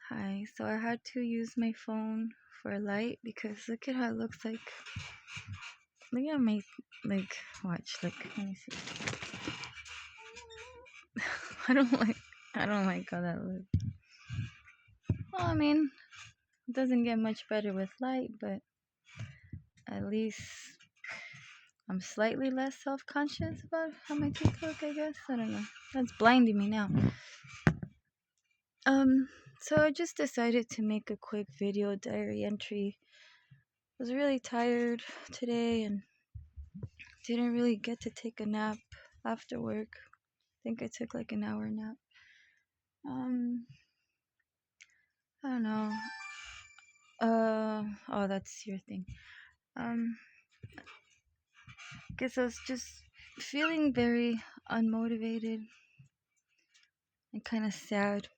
Hi, so I had to use my phone for a light because look at how it looks like. Look at my, watch, look, let me see. I don't like how that looks. Well, I mean, it doesn't get much better with light, but at least I'm slightly less self-conscious about how my teeth look, I guess. I don't know. That's blinding me now. So I just decided to make a quick video diary entry. I was really tired today and didn't really get to take a nap after work. I think I took like an hour nap. I don't know. Oh, that's your thing. Guess I was just feeling very unmotivated and kind of sad,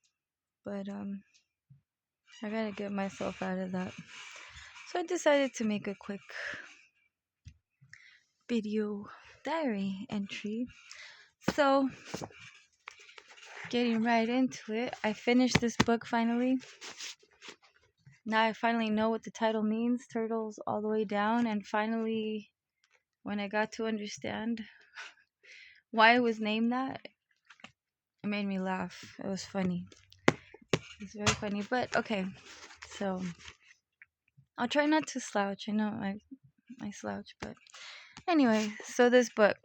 but I gotta get myself out of that. So I decided to make a quick video diary entry. So, getting right into it, I finished this book finally. Now I finally know what the title means, Turtles All the Way Down, and finally, when I got to understand why it was named that, it made me laugh. It was funny. It's very funny, but okay. So, I'll try not to slouch. I know I slouch, but anyway, so this book.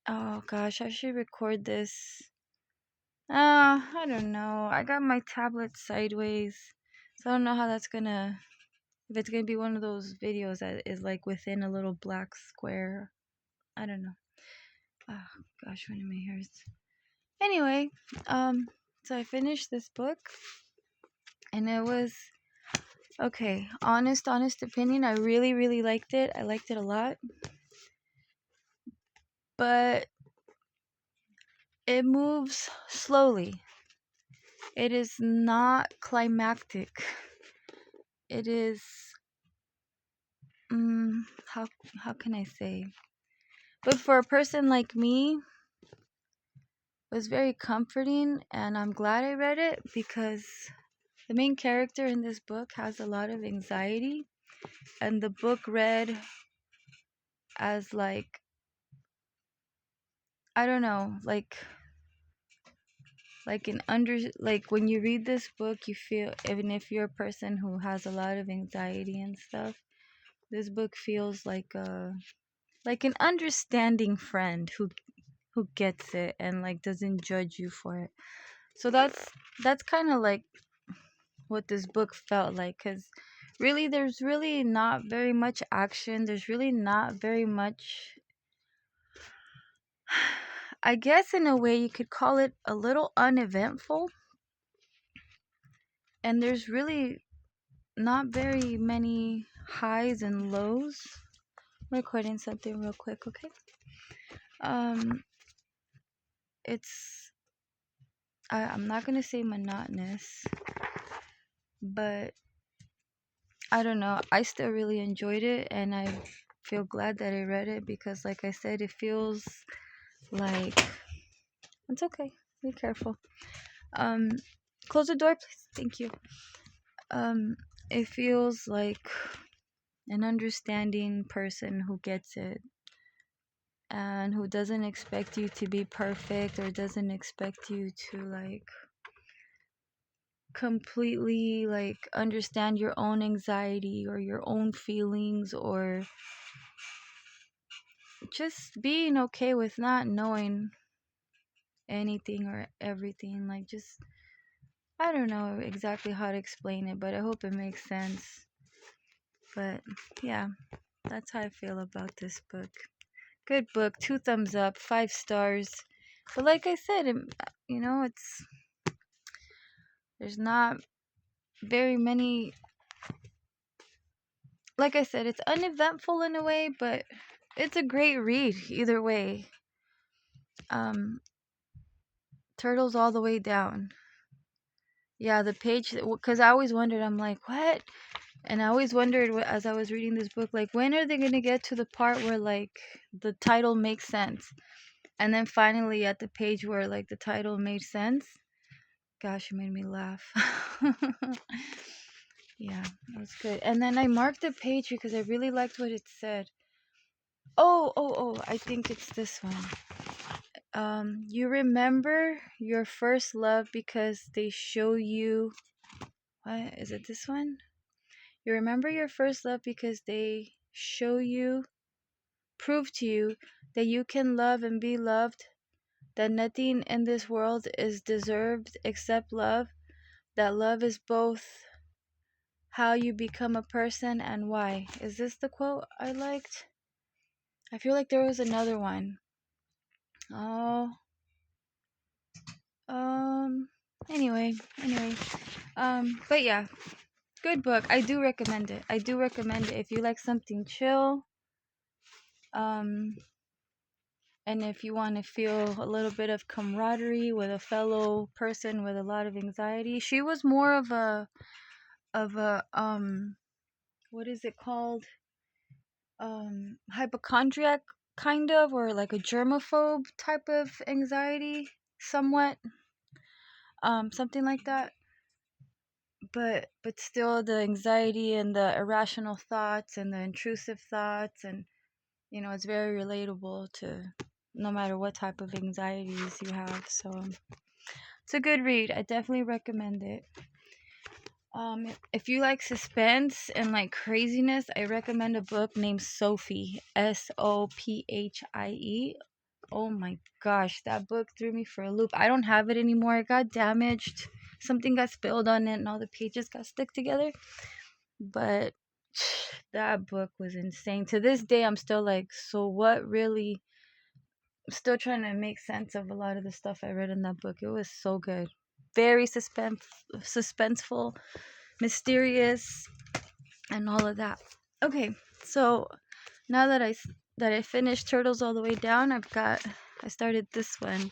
Oh gosh, I should record this. I don't know. I got my tablet sideways, so I don't know how that's gonna. If it's gonna be one of those videos that is like within a little black square. I don't know. Oh gosh, one of my hairs. Anyway, so I finished this book, and it was okay. Honest opinion. I really liked it. I liked it a lot, but it moves slowly. It is not climactic. It is how can I say? But for a person like me, it was very comforting, and I'm glad I read it because the main character in this book has a lot of anxiety, and the book read as like, I don't know, like when you read this book, you feel, even if you're a person who has a lot of anxiety and stuff, this book feels like an understanding friend who gets it and like doesn't judge you for it. So that's kind of like what this book felt like, because really there's really not very much action. There's really not very much, I guess in a way you could call it a little uneventful, and there's really not very many highs and lows. I'm recording something real quick, okay? It's I'm not gonna say monotonous, but I don't know. I still really enjoyed it, and I feel glad that I read it because, like I said, it feels like it's okay. Be careful. Um, Close the door, please. Thank you. It feels like an understanding person who gets it and who doesn't expect you to be perfect or doesn't expect you to like completely like understand your own anxiety or your own feelings, or just being okay with not knowing anything or everything. Like, just, I don't know exactly how to explain it, but I hope it makes sense. But yeah, that's how I feel about this book. Good book, 2 thumbs up, 5 stars. But like I said, there's not very many. Like I said, it's uneventful in a way, but it's a great read either way. Turtles All the Way Down. Yeah, the page, because I always wondered, I'm like, what? And I always wondered as I was reading this book, like, when are they going to get to the part where, like, the title makes sense? And then finally at the page where, like, the title made sense, Gosh, it made me laugh. Yeah, that was good. And then I marked the page because I really liked what it said. Oh, I think it's this one. You remember your first love because they show you. What is it? This one? You remember your first love because they show you, prove to you that you can love and be loved, that nothing in this world is deserved except love, that love is both how you become a person and why. Is this the quote I liked? I feel like there was another one. Oh, um, anyway, anyway, but yeah, good book. I do recommend it. I do recommend it if you like something chill, um, and if you want to feel a little bit of camaraderie with a fellow person with a lot of anxiety. She was more of a what is it called? Hypochondriac kind of, or like a germaphobe type of anxiety, somewhat, something like that. But still, the anxiety and the irrational thoughts and the intrusive thoughts, and it's very relatable to no matter what type of anxieties you have. So it's a good read. I definitely recommend it. If you like suspense and like craziness, I recommend a book named Sophie, Sophie. Oh my gosh, that book threw me for a loop. I don't have it anymore. It got damaged. Something got spilled on it and all the pages got stuck together. But that book was insane. To this day, I'm still like, so what really? Still trying to make sense of a lot of the stuff I read in that book. It was so good. Very suspenseful, mysterious, and all of that. Okay, so now that I finished Turtles All the Way Down, I started this one.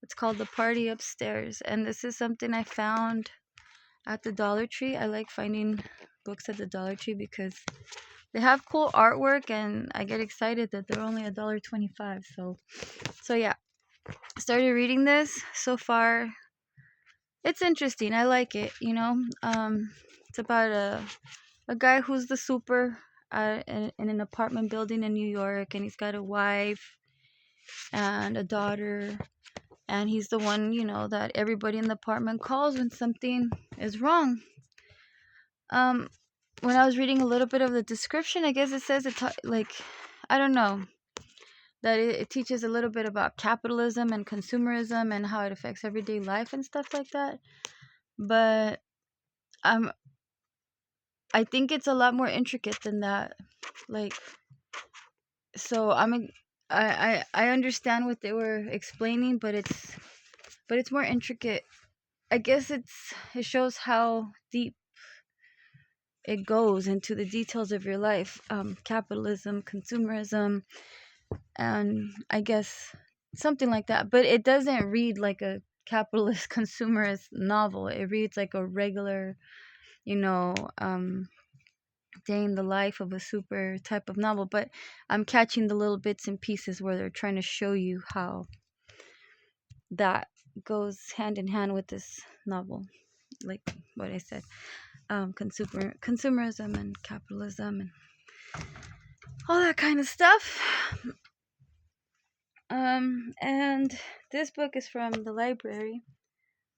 It's called The Party Upstairs, and this is something I found at the Dollar Tree. I like finding books at the Dollar Tree because they have cool artwork, and I get excited that they're only $1.25. So yeah, I started reading this. So far, it's interesting. I like it. It's about a guy who's the super in an apartment building in New York, and he's got a wife and a daughter, and he's the one that everybody in the apartment calls when something is wrong. When I was reading a little bit of the description, I guess it says like, I don't know, that it teaches a little bit about capitalism and consumerism and how it affects everyday life and stuff like that. But I think it's a lot more intricate than that. Like, so I understand what they were explaining, but it's more intricate. I guess it shows how deep it goes into the details of your life. Capitalism, consumerism, and I guess something like that. But it doesn't read like a capitalist consumerist novel. It reads like a regular, day in the life of a super type of novel. But I'm catching the little bits and pieces where they're trying to show you how that goes hand in hand with this novel, like what I said. Consumerism and capitalism and all that kind of stuff. And this book is from the library.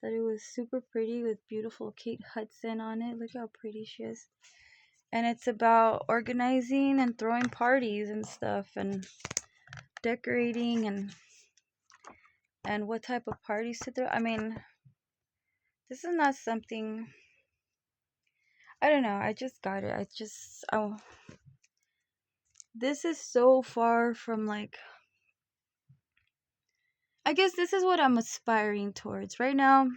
That it was super pretty with beautiful Kate Hudson on it. Look how pretty she is. And it's about organizing and throwing parties and stuff and decorating and what type of parties to throw. I mean, this is not something, I don't know. I just got it. This is so far from like, I guess this is what I'm aspiring towards. Right now,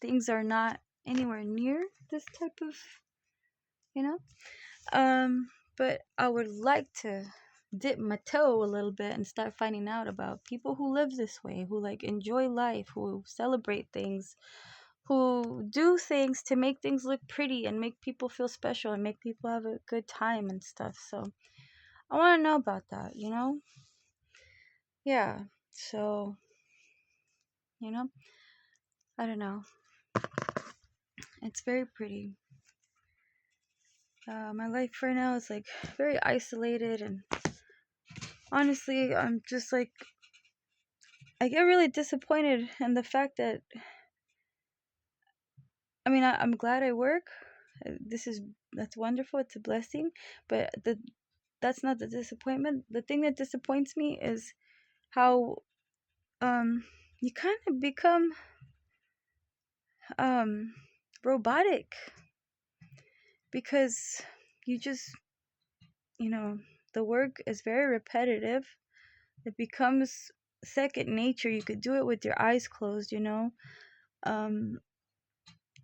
things are not anywhere near this type of, you know? But I would like to dip my toe a little bit and start finding out about people who live this way, who like enjoy life, who celebrate things, who do things to make things look pretty and make people feel special and make people have a good time and stuff. So I want to know about that, Yeah. So, I don't know. It's very pretty. My life right now is like very isolated, and honestly, I'm just like, I get really disappointed in the fact that, I mean, I'm glad I work. That's wonderful. It's a blessing, but that's not the disappointment. The thing that disappoints me is how you kind of become um robotic, because you just, you know, the work is very repetitive. It becomes second nature. You could do it with your eyes closed, um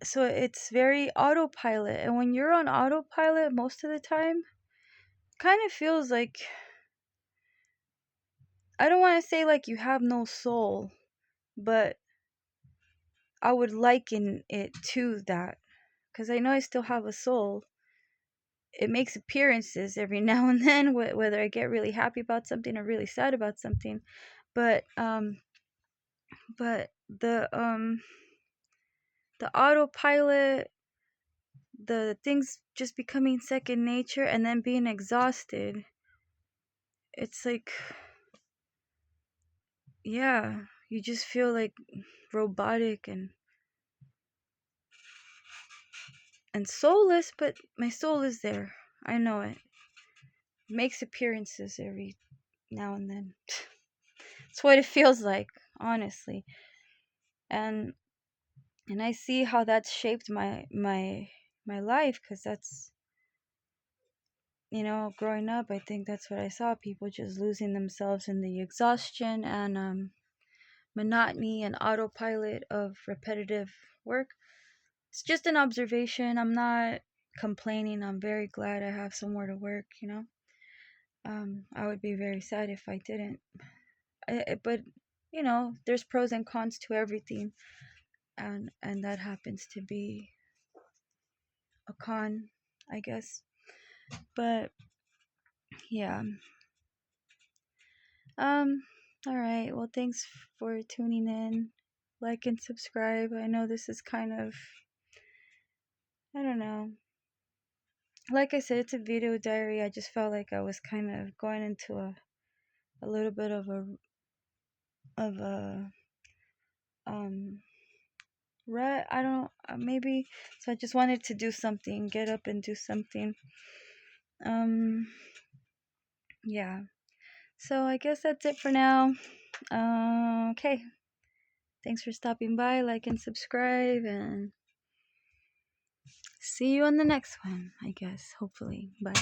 so it's very autopilot, and when you're on autopilot most of the time, kind of feels like, I don't want to say like you have no soul, but I would liken it to that, because I know I still have a soul. It makes appearances every now and then, whether I get really happy about something or really sad about something. But but the autopilot, the things just becoming second nature, and then being exhausted. It's like, yeah, you just feel like robotic and soulless, but my soul is there. I know it. Makes appearances every now and then. It's what it feels like, honestly. And I see how that's shaped my life, because that's, growing up, I think that's what I saw, people just losing themselves in the exhaustion and monotony and autopilot of repetitive work. It's just an observation. I'm not complaining. I'm very glad I have somewhere to work. I would be very sad if I didn't. But there's pros and cons to everything, and that happens to be a con, I guess. But yeah. Um. All right. Well, thanks for tuning in. Like and subscribe. I know this is kind of, I don't know. Like I said, it's a video diary. I just felt like I was kind of going into a little bit of a um rut. I don't, maybe. So I just wanted to do something, get up and do something. Um. Yeah. So I guess that's it for now. Okay. Thanks for stopping by. Like and subscribe, and see you on the next one, I guess. Hopefully. Bye.